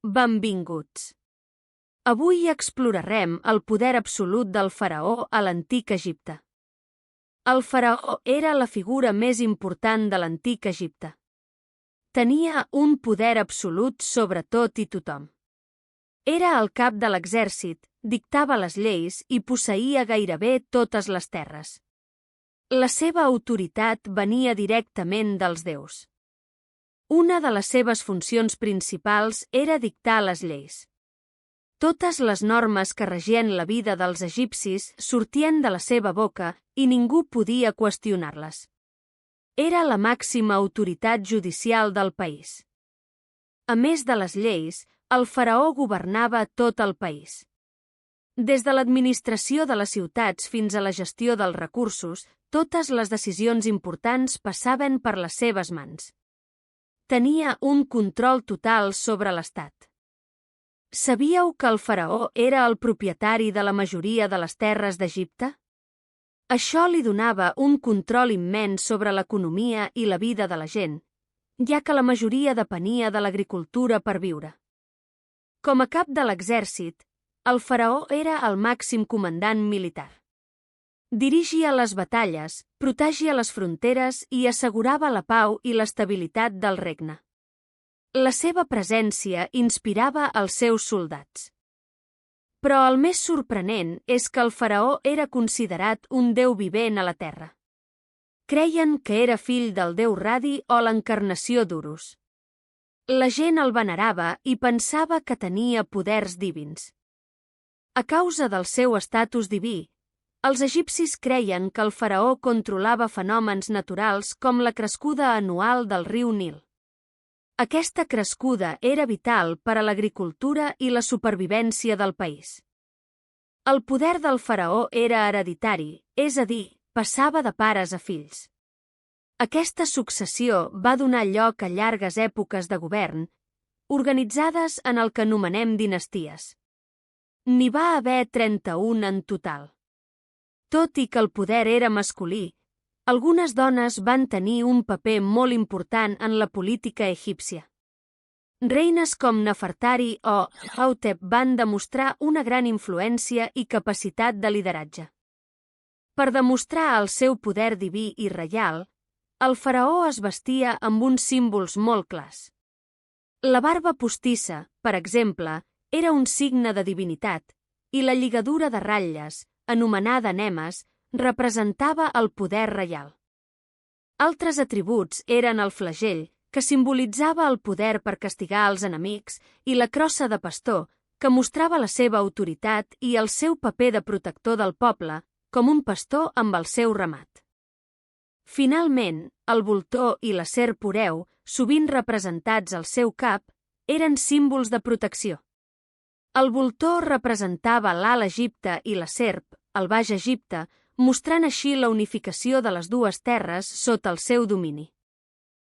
Benvinguts. Avui explorarem el poder absolut del faraó a l'antic Egipte. El faraó era la figura més important de l'antic Egipte. Tenia un poder absolut sobre tot i tothom. Era el cap de l'exèrcit, dictava les lleis i posseïa gairebé totes les terres. La seva autoritat venia directament dels déus. Una de les seves funcions principals era dictar les lleis. Totes les normes que regien la vida dels egipcis sortien de la seva boca i ningú podia qüestionar-les. Era la màxima autoritat judicial del país. A més de les lleis, el faraó governava tot el país. Des de l'administració de les ciutats fins a la gestió dels recursos, totes les decisions importants passaven per les seves mans. Tenia un control total sobre l'estat. Sabíeu que el faraó era el propietari de la majoria de les terres d'Egipte? Això li donava un control immens sobre l'economia i la vida de la gent, ja que la majoria depenia de l'agricultura per viure. Com a cap de l'exèrcit, el faraó era el màxim comandant militar. Dirigia les batalles, protegia les fronteres i assegurava la pau i l'estabilitat del regne. La seva presència inspirava els seus soldats. Però el més sorprenent és que el faraó era considerat un déu vivent a la terra. Creien que era fill del déu Radi o l'encarnació d'Horus. La gent el venerava i pensava que tenia poders divins. A causa del seu estatus diví, els egipcis creien que el faraó controlava fenòmens naturals com la crescuda anual del riu Nil. Aquesta crescuda era vital per a l'agricultura i la supervivència del país. El poder del faraó era hereditari, és a dir, passava de pares a fills. Aquesta successió va donar lloc a llargues èpoques de govern, organitzades en el que anomenem dinasties. N'hi va haver 31 en total. Tot i que el poder era masculí, algunes dones van tenir un paper molt important en la política egípcia. Reines com Nefertari o Hautep van demostrar una gran influència i capacitat de lideratge. Per demostrar el seu poder diví i reial, el faraó es vestia amb uns símbols molt clars. La barba postissa, per exemple, era un signe de divinitat, i la lligadura de ratlles, anomenada nemes, representava el poder reial. Altres atributs eren el flagell, que simbolitzava el poder per castigar els enemics, i la crossa de pastor, que mostrava la seva autoritat i el seu paper de protector del poble, com un pastor amb el seu ramat. Finalment, el voltor i la serp oreu, sovint representats al seu cap, eren símbols de protecció. El voltor representava l'Alt Egipte i la serp, el Baix Egipte, mostrant així la unificació de les dues terres sota el seu domini.